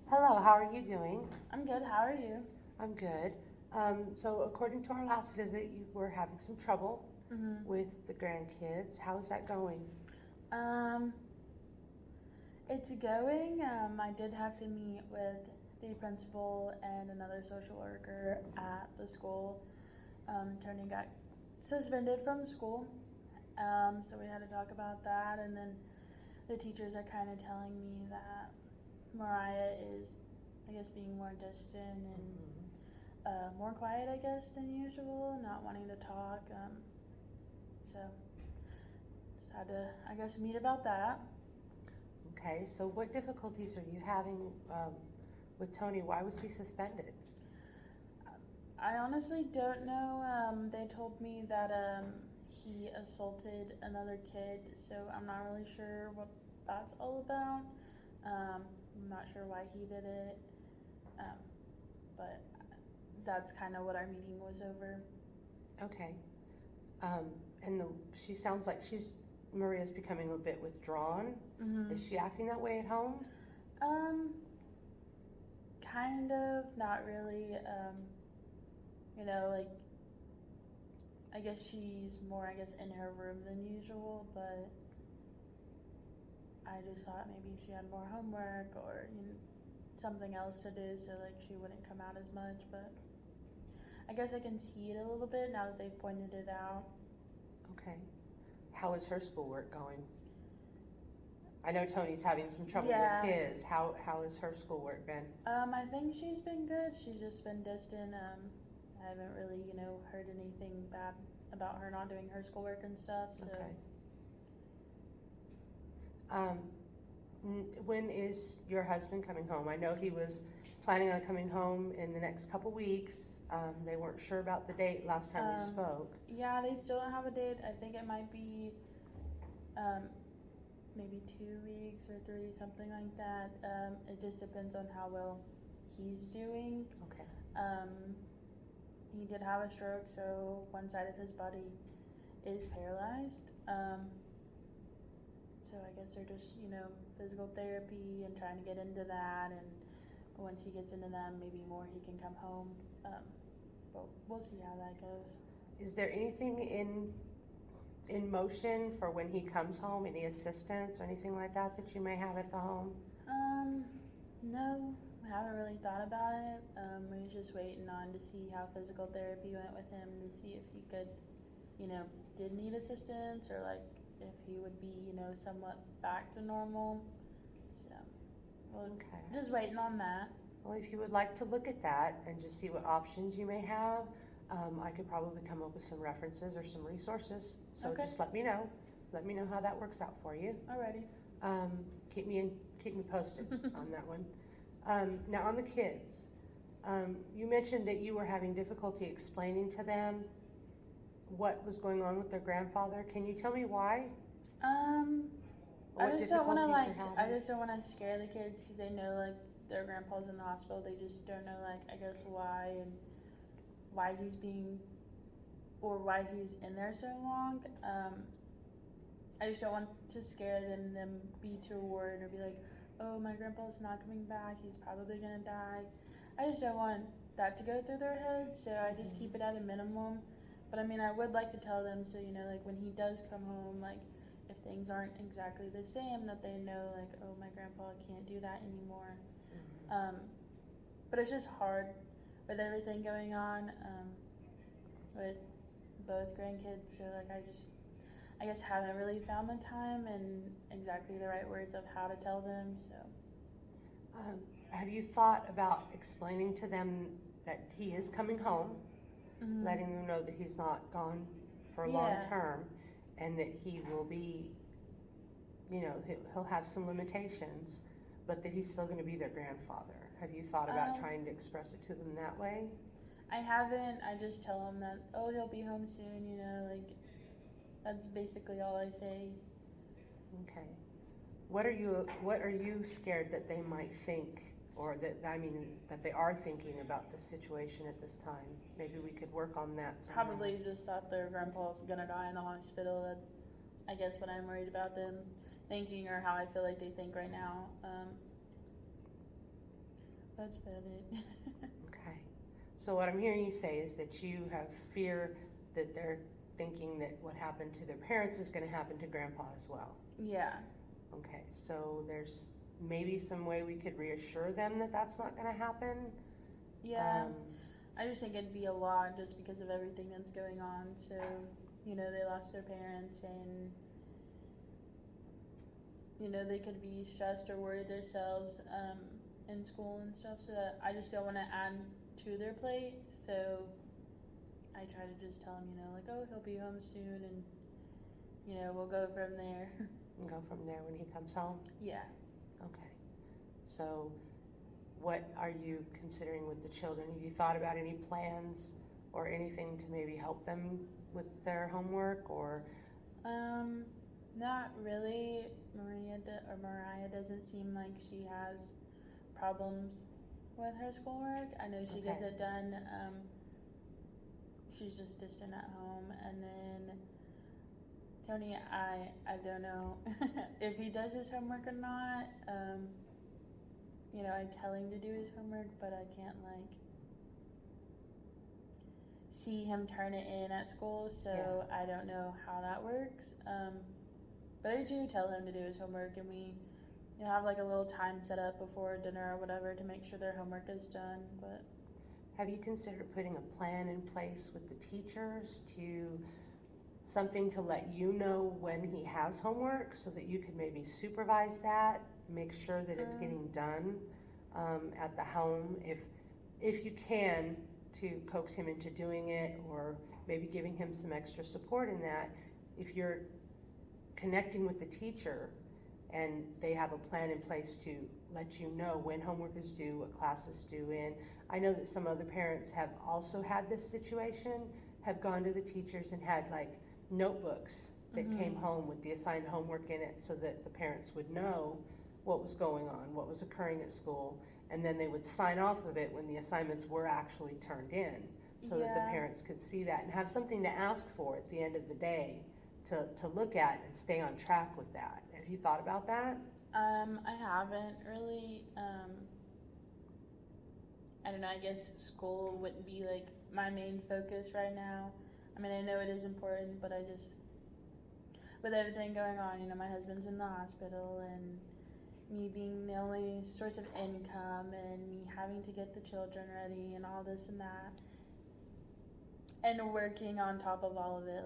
Hello, how are you doing? I'm good. How are you? I'm good. So according to our last visit, you were having some trouble Mhm. with the grandkids. How is that going? Um, it's going. I did have to meet with the principal and another social worker at the school. Tony got suspended from school. So we had to talk about that, and then the teachers are kind of telling me that Mariah is, I guess, being more distant and more quiet, I guess, than usual, not wanting to talk. So just had to, I guess, meet about that. Okay, so what difficulties are you having with Tony? Why was he suspended? I honestly don't know. They told me that he assaulted another kid, so I'm not really sure what that's all about. I'm not sure why he did it, um, but that's kind of what our meeting was over. Okay. Um, and she sounds like Maria's becoming a bit withdrawn. Mhm. Is she acting that way at home? Um, kind of, not really. Like I guess she's more, I guess, in her room than usual, but I just thought maybe she had more homework or something else to do, so like she wouldn't come out as much. But I guess I can see it a little bit now that they've pointed it out. Okay. How is her schoolwork going? I know Tony's having some trouble with Yeah. his. How has her schoolwork been? I think she's been good. She's just been distant. I haven't really, heard anything bad about her not doing her schoolwork and stuff. So. Okay. Um, when is your husband coming home? I know he was planning on coming home in the next couple weeks. They weren't sure about the date last time we spoke. Yeah, they still don't have a date. I think it might be um, maybe 2 weeks or three, something like that. It just depends on how well he's doing. Okay. Um, he did have a stroke, so one side of his body is paralyzed. So I guess they're just, physical therapy and trying to get into that. And once he gets into that, maybe more, he can come home. But we'll see how that goes. Is there anything in motion for when he comes home? Any assistance or anything like that that you may have at the home? Um, no, I haven't really thought about it. We was just waiting on to see how physical therapy went with him to see if he could, did need assistance or like if he would be, somewhat back to normal. So, we're Okay. just waiting on that. Well, if you would like to look at that and just see what options you may have, I could probably come up with some references or some resources. So Okay. just let me know. Let me know how that works out for you. Alrighty. Um, keep me posted on that one. Now on the kids, you mentioned that you were having difficulty explaining to them what was going on with their grandfather. Can you tell me why? Um, What I just don't want to difficulties like. you're I having? just don't want to scare the kids because they know like their grandpa's in the hospital. They just don't know like I guess why and why he's being or why he's in there so long. I just don't want to scare them be too worried or be like, oh, my grandpa's not coming back. He's probably gonna die. I just don't want that to go through their heads. So I just keep it at a minimum. But I mean, I would like to tell them so like when he does come home, like if things aren't exactly the same, that they know like, oh, my grandpa can't do that anymore. Um, but it's just hard with everything going on with both grandkids. So like I guess haven't really found the time and exactly the right words of how to tell them. So. Have you thought about explaining to them that he is coming home, letting them know that he's not gone for long term, and that he will be, he'll have some limitations, but that he's still going to be their grandfather? Have you thought about trying to express it to them that way? I haven't. I just tell him that, oh, he'll be home soon, like that's basically all I say. Okay. What are you scared that they might think, or that they are thinking about the situation at this time? Maybe we could work on that somehow. Probably just thought their grandpa's gonna die in the hospital. That I guess what I'm worried about them thinking or how I feel like they think right now. That's about it. Okay. So what I'm hearing you say is that you have fear that they're thinking that what happened to their parents is going to happen to Grandpa as well. Yeah. Okay, so there's maybe some way we could reassure them that that's not going to happen? Yeah. I just think it'd be a lot just because of everything that's going on. So, they lost their parents and, they could be stressed or worried themselves in school and stuff. So that I just don't want to add to their plate. So I try to just tell them, like, oh, he'll be home soon and, we'll go from there. And go from there when he comes home? Yeah. Okay. So what are you considering with the children? Have you thought about any plans or anything to maybe help them with their homework or? Not really. Mariah doesn't seem like she has problems with her schoolwork. I know she gets it done. She's just distant at home. And then Tony, I don't know if he does his homework or not. I tell him to do his homework, but I can't see him turn it in at school, so I don't know how that works. But I do tell him to do his homework, and we have a little time set up before dinner or whatever to make sure their homework is done. But have you considered putting a plan in place with the teachers something to let you know when he has homework so that you could maybe supervise that, make sure that it's getting done at the home if you can, to coax him into doing it, or maybe giving him some extra support in that. If you're connecting with the teacher and they have a plan in place to let you know when homework is due, what class is due in. I know that some other parents have also had this situation, have gone to the teachers and had notebooks that came home with the assigned homework in it so that the parents would know what was going on, what was occurring at school, and then they would sign off of it when the assignments were actually turned in so that the parents could see that and have something to ask for at the end of the day to look at and stay on track with that. Have you thought about that? I haven't really. I don't know, I guess school wouldn't be my main focus right now. I mean, I know it is important, but I just, with everything going on, my husband's in the hospital and me being the only source of income and me having to get the children ready and all this and that. And working on top of all of it,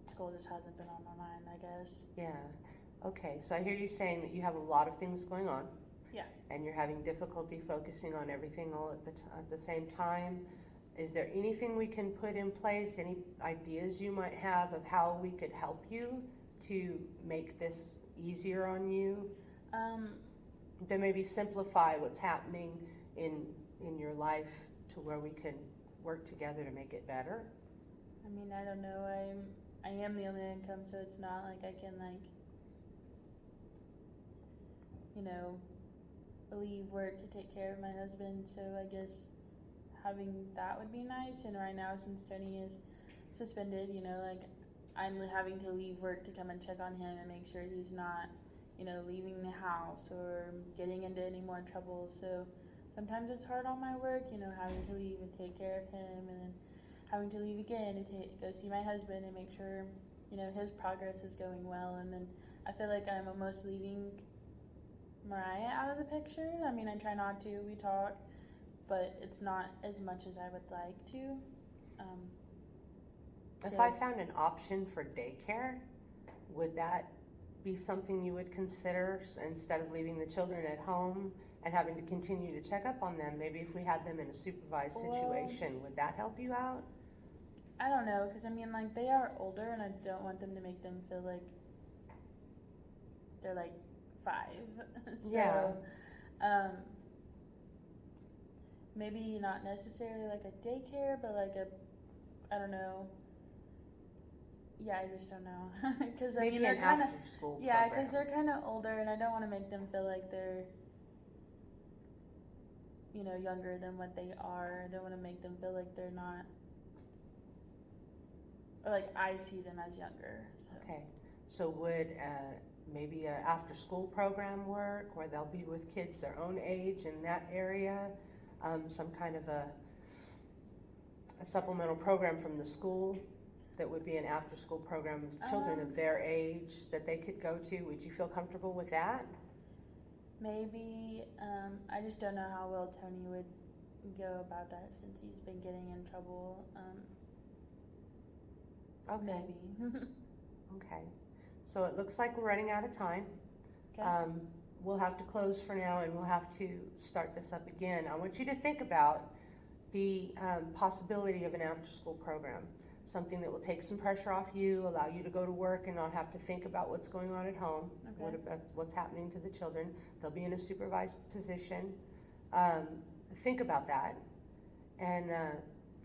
school just hasn't been on my mind, I guess. Yeah. Okay, so I hear you saying that you have a lot of things going on. Yeah. And you're having difficulty focusing on everything all at the same time. Is there anything we can put in place, any ideas you might have of how we could help you to make this easier on you? To maybe simplify what's happening in your life to where we can work together to make it better? I mean, I don't know. I am the only income, so it's not like I can leave work to take care of my husband. So I guess having that would be nice. And right now, since Tony is suspended, I'm having to leave work to come and check on him and make sure he's not, leaving the house or getting into any more trouble. So sometimes it's hard on my work, having to leave and take care of him, and then having to leave again to go see my husband and make sure, his progress is going well. And then I feel like I'm almost leaving Mariah out of the picture. I mean, I try not to. We talk, but it's not as much as I would like to. If I found an option for daycare, would that be something you would consider instead of leaving the children at home and having to continue to check up on them? Maybe if we had them in a supervised situation, would that help you out? I don't know, because I mean, they are older and I don't want them to make them feel like they're 5. So, maybe not necessarily a daycare, but I don't know. Yeah, I just don't know. Because I mean, they're kind of because they're kind of older, and I don't want to make them feel like they're younger than what they are. I don't want to make them feel like they're not, or I see them as younger. So. Okay, so would maybe a after-school program work where they'll be with kids their own age in that area, some kind of a supplemental program from the school that would be an after-school program with children of their age that they could go to. Would you feel comfortable with that? Maybe, I just don't know how well Tony would go about that since he's been getting in trouble. Okay. Maybe. Okay. So it looks like we're running out of time. Okay. We'll have to close for now and we'll have to start this up again. I want you to think about the possibility of an after-school program. Something that will take some pressure off you, allow you to go to work and not have to think about what's going on at home, Okay. what's happening to the children. They'll be in a supervised position. Think about that and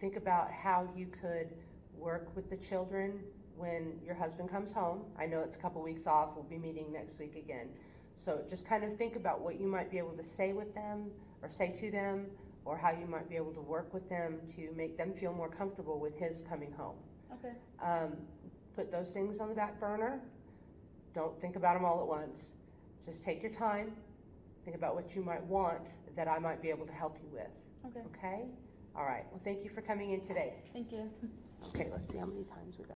think about how you could work with the children when your husband comes home. I know it's a couple weeks off. We'll be meeting next week again. So just kind of think about what you might be able to say with them or say to them, or how you might be able to work with them to make them feel more comfortable with his coming home. Okay. Put those things on the back burner. Don't think about them all at once. Just take your time. Think about what you might want that I might be able to help you with. Okay. Okay? All right. Well, thank you for coming in today. Thank you. Okay, let's see how many times we got.